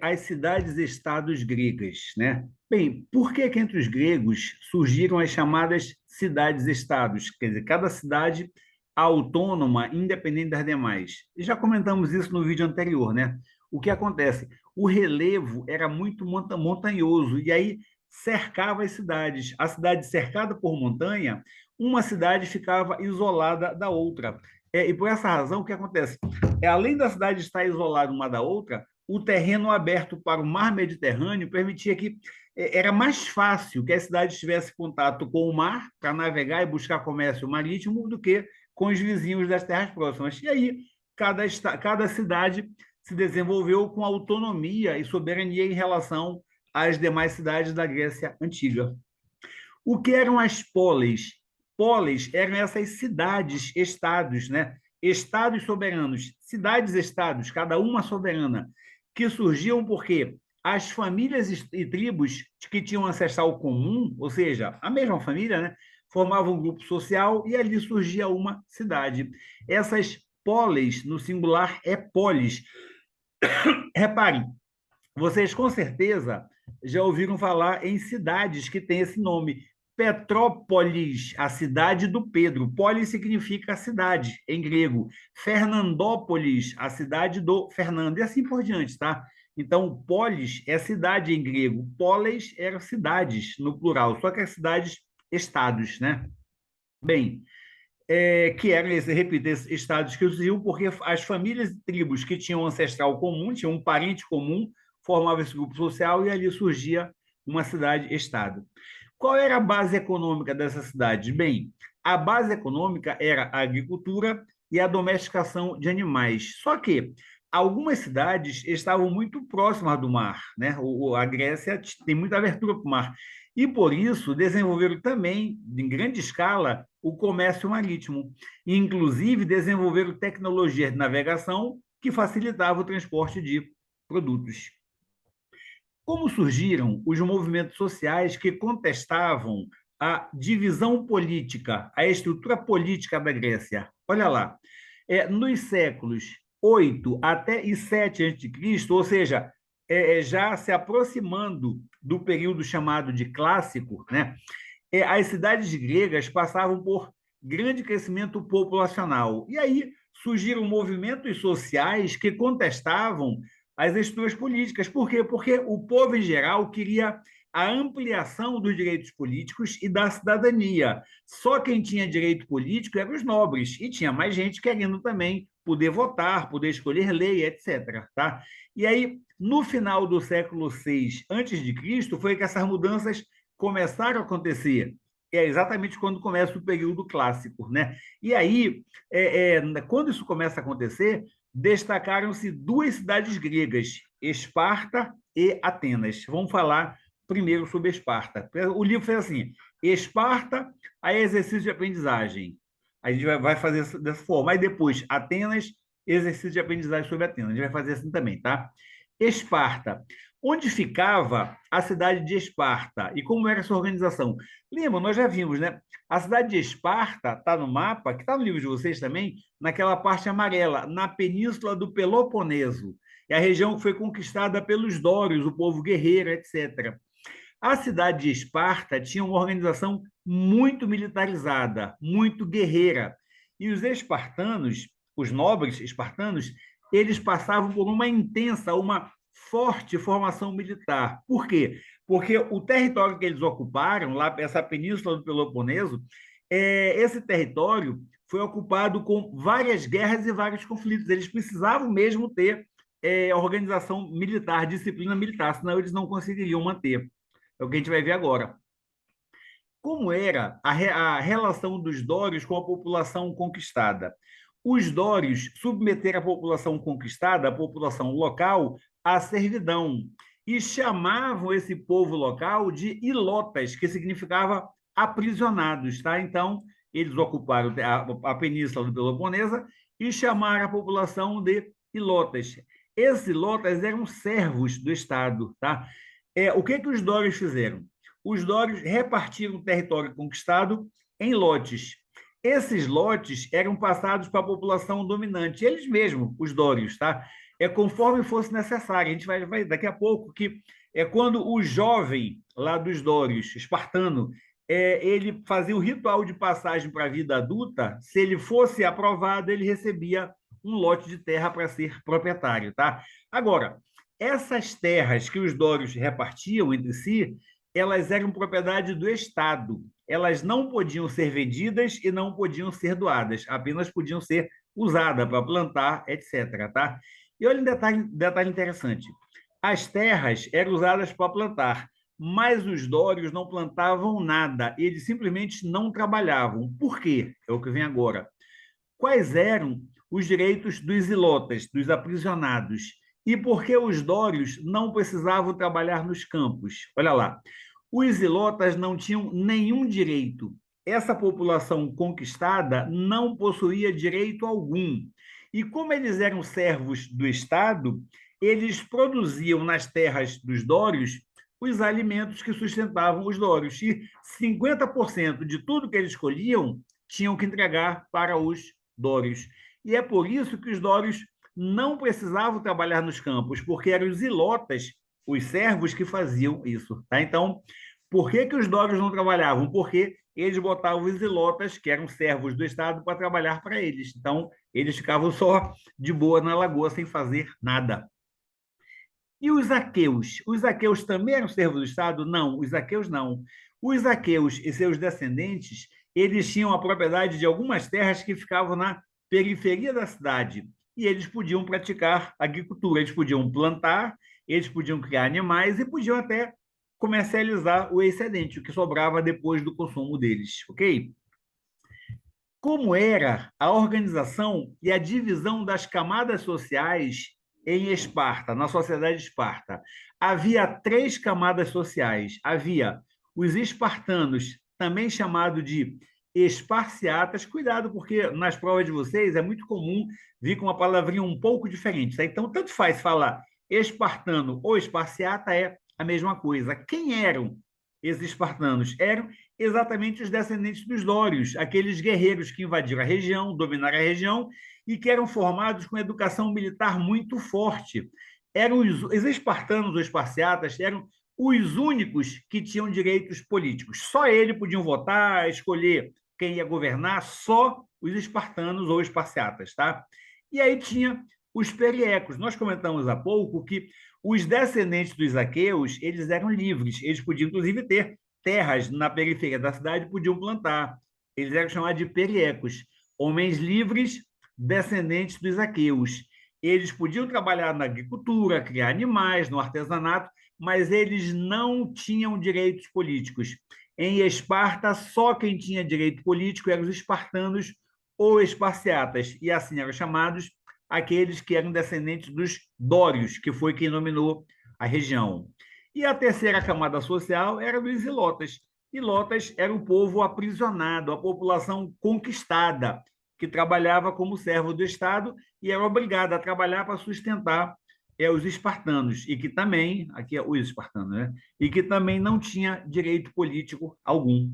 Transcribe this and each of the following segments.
As cidades-estados gregas, né? Bem, por que que entre os gregos surgiram as chamadas cidades-estados? Quer dizer, cada cidade autônoma, independente das demais. E já comentamos isso no vídeo anterior, né? O que acontece? O relevo era muito montanhoso e aí cercava as cidades. A cidade cercada por montanha, uma cidade ficava isolada da outra. E por essa razão, o que acontece? Além da cidade estar isolada uma da outra, o terreno aberto para o mar Mediterrâneo permitia que era mais fácil que a cidade tivesse contato com o mar para navegar e buscar comércio marítimo do que com os vizinhos das terras próximas. E aí, cada cidade se desenvolveu com autonomia e soberania em relação às demais cidades da Grécia Antiga. O que eram as polis? Polis eram essas cidades-estados, né? Estados soberanos, cidades-estados, cada uma soberana, que surgiam porque as famílias e tribos que tinham ancestral comum, ou seja, a mesma família, né, formavam um grupo social e ali surgia uma cidade. Essas polis, no singular, é polis. Reparem, vocês com certeza já ouviram falar em cidades que têm esse nome. Petrópolis, a cidade do Pedro. Polis significa cidade em grego. Fernandópolis, a cidade do Fernando, e assim por diante, tá? Então, polis é cidade em grego. Polis eram cidades no plural, só que as cidades, estados, né? Bem, que eram, repito, esses estados que surgiam porque as famílias e tribos que tinham um ancestral comum, tinham um parente comum, formavam esse grupo social e ali surgia uma cidade-estado. Qual era a base econômica dessa cidade? Bem, a base econômica era a agricultura e a domesticação de animais. Só que algumas cidades estavam muito próximas do mar, né? A Grécia tem muita abertura para o mar. E por isso desenvolveram também, em grande escala, o comércio marítimo. E, inclusive, desenvolveram tecnologias de navegação que facilitavam o transporte de produtos. Como surgiram os movimentos sociais que contestavam a divisão política, a estrutura política da Grécia? Olha lá, nos séculos 8 até e 7 a.C., ou seja, já se aproximando do período chamado de clássico, né? As cidades gregas passavam por grande crescimento populacional. E aí surgiram movimentos sociais que contestavam as estruturas políticas. Por quê? Porque o povo em geral queria a ampliação dos direitos políticos e da cidadania. Só quem tinha direito político eram os nobres, e tinha mais gente querendo também poder votar, poder escolher lei, etc. Tá? E aí, no final do século VI a.C., foi que essas mudanças começaram a acontecer. É exatamente quando começa o período clássico, né? E aí, quando isso começa a acontecer, destacaram-se duas cidades gregas, Esparta e Atenas. Vamos falar primeiro sobre Esparta. O livro fez assim: Esparta, aí exercício de aprendizagem. A gente vai fazer dessa forma. Aí depois, Atenas, exercício de aprendizagem sobre Atenas. A gente vai fazer assim também, tá? Esparta. Onde ficava a cidade de Esparta e como era essa organização? Lembra, nós já vimos, né? A cidade de Esparta está no mapa, que está no livro de vocês também, naquela parte amarela, na península do Peloponeso. É a região que foi conquistada pelos dórios, o povo guerreiro, etc. A cidade de Esparta tinha uma organização muito militarizada, muito guerreira. E os espartanos, os nobres espartanos, eles passavam por uma intensa, uma forte formação militar. Por quê? Porque o território que eles ocuparam, lá essa península do Peloponeso, esse território foi ocupado com várias guerras e vários conflitos. Eles precisavam mesmo ter organização militar, disciplina militar, senão eles não conseguiriam manter. É o que a gente vai ver agora. Como era a relação dos dórios com a população conquistada? Os dórios submeteram a população conquistada, a população local, à servidão e chamavam esse povo local de ilotas, que significava aprisionados, tá? Então, eles ocuparam a península do Peloponesa e chamaram a população de ilotas. Esses ilotas eram servos do Estado, tá? O que os dórios fizeram? Os dórios repartiram o território conquistado em lotes. Esses lotes eram passados para a população dominante, eles mesmos, os dórios, tá? conforme fosse necessário. A gente vai daqui a pouco que é quando o jovem lá dos Dórios, espartano, ele fazia o ritual de passagem para a vida adulta. Se ele fosse aprovado, ele recebia um lote de terra para ser proprietário, tá? Agora, essas terras que os Dórios repartiam entre si, elas eram propriedade do Estado. Elas não podiam ser vendidas e não podiam ser doadas, apenas podiam ser usadas para plantar, etc. Tá? E olha um detalhe interessante. As terras eram usadas para plantar, mas os dórios não plantavam nada, eles simplesmente não trabalhavam. Por quê? É o que vem agora. Quais eram os direitos dos ilotas, dos aprisionados? E por que os dórios não precisavam trabalhar nos campos? Olha lá, os ilotas não tinham nenhum direito. Essa população conquistada não possuía direito algum. E como eles eram servos do Estado, eles produziam nas terras dos dórios os alimentos que sustentavam os dórios. E 50% de tudo que eles colhiam tinham que entregar para os dórios. E é por isso que os dórios não precisavam trabalhar nos campos, porque eram os ilotas, os servos, que faziam isso. Tá? Então, por que os dórios não trabalhavam? Porque eles botavam os ilotas, que eram servos do Estado, para trabalhar para eles. Então, eles ficavam só de boa na lagoa, sem fazer nada. E os aqueus? Os aqueus também eram servos do Estado? Não, os aqueus não. Os aqueus e seus descendentes, eles tinham a propriedade de algumas terras que ficavam na periferia da cidade. E eles podiam praticar agricultura, eles podiam plantar, eles podiam criar animais e podiam até comercializar o excedente, o que sobrava depois do consumo deles, ok? Como era a organização e a divisão das camadas sociais em Esparta, na sociedade de Esparta? Havia três camadas sociais. Havia os espartanos, também chamado de esparciatas. Cuidado, porque nas provas de vocês é muito comum vir com uma palavrinha um pouco diferente. Tá? Então, tanto faz falar espartano ou esparciata, é a mesma coisa. Quem eram esses espartanos? Eram exatamente os descendentes dos dórios, aqueles guerreiros que invadiram a região, dominaram a região e que eram formados com educação militar muito forte. Eram os espartanos, os esparciatas, eram os únicos que tinham direitos políticos. Só eles podiam votar, escolher quem ia governar, só os espartanos ou esparciatas, tá? E aí tinha os periecos. Nós comentamos há pouco que os descendentes dos aqueus, eles eram livres, eles podiam inclusive ter terras na periferia da cidade, podiam plantar. Eles eram chamados de periecos, homens livres, descendentes dos aqueus. Eles podiam trabalhar na agricultura, criar animais, no artesanato, mas eles não tinham direitos políticos. Em Esparta, só quem tinha direito político eram os espartanos ou esparciatas, e assim eram chamados aqueles que eram descendentes dos dórios, que foi quem nominou a região. E a terceira camada social era dos ilotas. Ilotas era o povo aprisionado, a população conquistada, que trabalhava como servo do Estado e era obrigada a trabalhar para sustentar os espartanos, e que também, aqui é os espartanos, né? E que também não tinha direito político algum.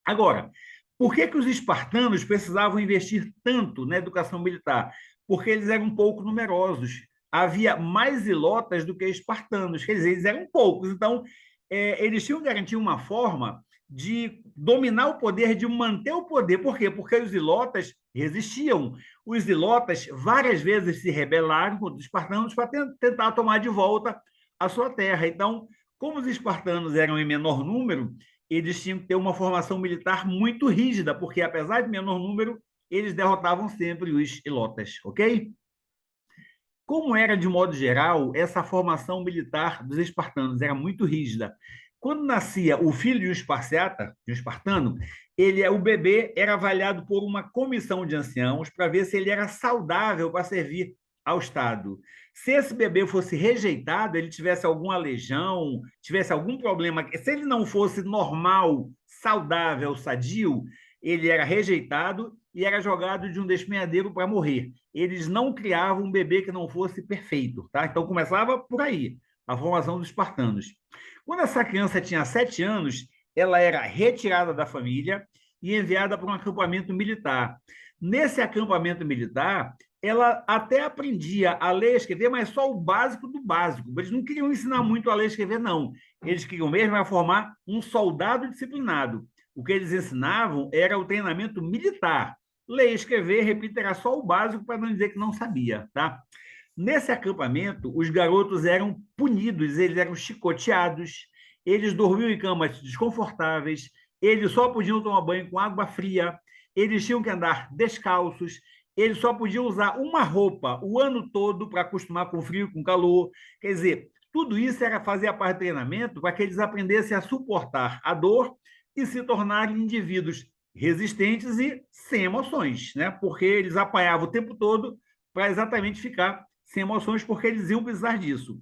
Agora, por que os espartanos precisavam investir tanto na educação militar? Porque eles eram pouco numerosos. Havia mais ilotas do que espartanos, quer dizer, eles eram poucos. Então, eles tinham que garantir uma forma de dominar o poder, de manter o poder. Por quê? Porque os ilotas resistiam. Os ilotas várias vezes se rebelaram contra os espartanos para tentar tomar de volta a sua terra. Então, como os espartanos eram em menor número, eles tinham que ter uma formação militar muito rígida, porque apesar de menor número, eles derrotavam sempre os ilotas, ok? Como era, de modo geral, essa formação militar dos espartanos? Era muito rígida. Quando nascia o filho de um esparciata, de um espartano, o bebê era avaliado por uma comissão de anciãos para ver se ele era saudável para servir ao Estado. Se esse bebê fosse rejeitado, ele tivesse alguma lesão, tivesse algum problema, se ele não fosse normal, saudável, sadio, ele era rejeitado e era jogado de um despenhadeiro para morrer. Eles não criavam um bebê que não fosse perfeito, tá? Então começava por aí, a formação dos espartanos. Quando essa criança tinha 7 anos, ela era retirada da família e enviada para um acampamento militar. Nesse acampamento militar, ela até aprendia a ler e escrever, mas só o básico do básico. Eles não queriam ensinar muito a ler e escrever, não. Eles queriam mesmo formar um soldado disciplinado. O que eles ensinavam era o treinamento militar. Ler e escrever, repito, era só o básico para não dizer que não sabia, tá? Nesse acampamento, os garotos eram punidos, eles eram chicoteados, eles dormiam em camas desconfortáveis, eles só podiam tomar banho com água fria, eles tinham que andar descalços, eles só podiam usar uma roupa o ano todo para acostumar com frio, com calor. Quer dizer, tudo isso era fazer parte do treinamento para que eles aprendessem a suportar a dor e se tornarem indivíduos resistentes e sem emoções, né? Porque eles apanhavam o tempo todo para exatamente ficar sem emoções, porque eles iam precisar disso.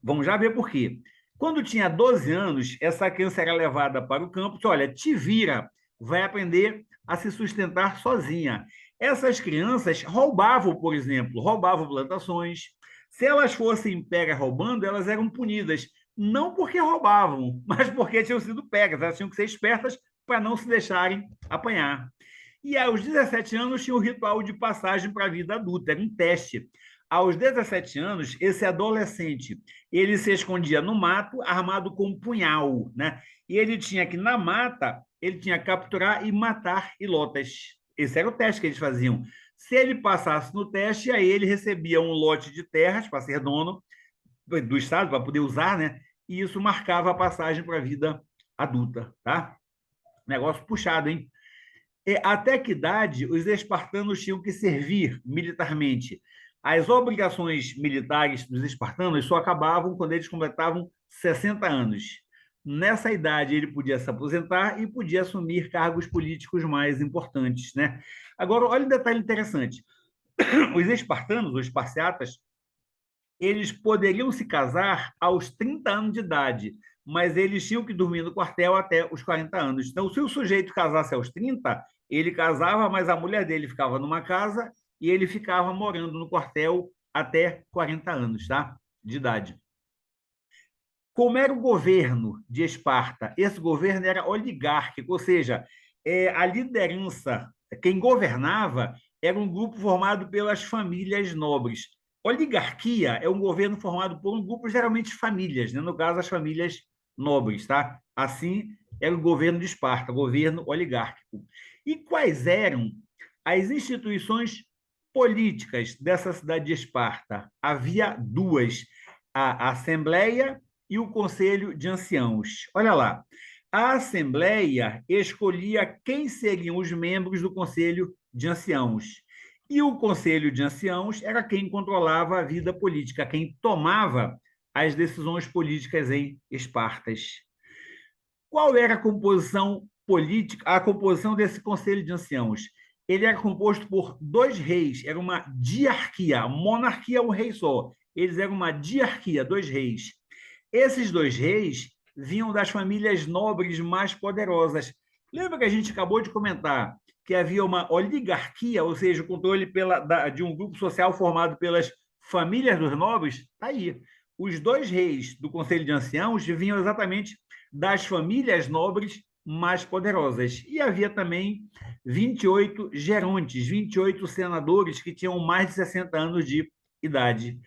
Vamos já ver por quê. Quando tinha 12 anos, essa criança era levada para o campo e disse, olha, te vira, vai aprender a se sustentar sozinha. Essas crianças roubavam, por exemplo, roubavam plantações. Se elas fossem pegas roubando, elas eram punidas, não porque roubavam, mas porque tinham sido pegas. Elas tinham que ser espertas para não se deixarem apanhar. E aos 17 anos tinha o ritual de passagem para a vida adulta, era um teste. Aos 17 anos, esse adolescente, ele se escondia no mato, armado com um punhal, né? E ele tinha que, na mata, ele tinha que capturar e matar ilotas. Esse era o teste que eles faziam. Se ele passasse no teste, aí ele recebia um lote de terras para ser dono do Estado, para poder usar, né? E isso marcava a passagem para a vida adulta, tá? Negócio puxado, hein? Até que idade os espartanos tinham que servir militarmente? As obrigações militares dos espartanos só acabavam quando eles completavam 60 anos. Nessa idade, ele podia se aposentar e podia assumir cargos políticos mais importantes, né? Agora, olha um detalhe interessante. Os espartanos, os esparciatas, eles poderiam se casar aos 30 anos de idade, mas eles tinham que dormir no quartel até os 40 anos. Então, se o sujeito casasse aos 30, ele casava, mas a mulher dele ficava numa casa e ele ficava morando no quartel até 40 anos, tá? De idade. Como era o governo de Esparta? Esse governo era oligárquico, ou seja, a liderança, quem governava, era um grupo formado pelas famílias nobres. Oligarquia é um governo formado por um grupo, geralmente famílias, né? No caso, as famílias nobres, tá? Assim era o governo de Esparta, governo oligárquico. E quais eram as instituições políticas dessa cidade de Esparta? Havia duas: a Assembleia e o Conselho de Anciãos. Olha lá, a Assembleia escolhia quem seriam os membros do Conselho de Anciãos. E o Conselho de Anciãos era quem controlava a vida política, quem tomava as decisões políticas em Espartas. Qual era a composição política, a composição desse Conselho de Anciãos? Ele era composto por dois reis, era uma diarquia, a monarquia é um rei só. Eles eram uma diarquia, dois reis. Esses dois reis vinham das famílias nobres mais poderosas. Lembra que a gente acabou de comentar que havia uma oligarquia, ou seja, o controle de um grupo social formado pelas famílias dos nobres? Está aí. Os dois reis do Conselho de Anciãos vinham exatamente das famílias nobres mais poderosas. E havia também 28 gerontes, 28 senadores que tinham mais de 60 anos de idade.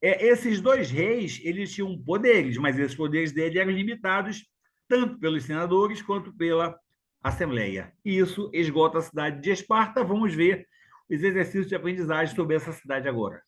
Esses dois reis, eles tinham poderes, mas esses poderes deles eram limitados tanto pelos senadores quanto pela Assembleia. E isso esgota a cidade de Esparta. Vamos ver os exercícios de aprendizagem sobre essa cidade agora.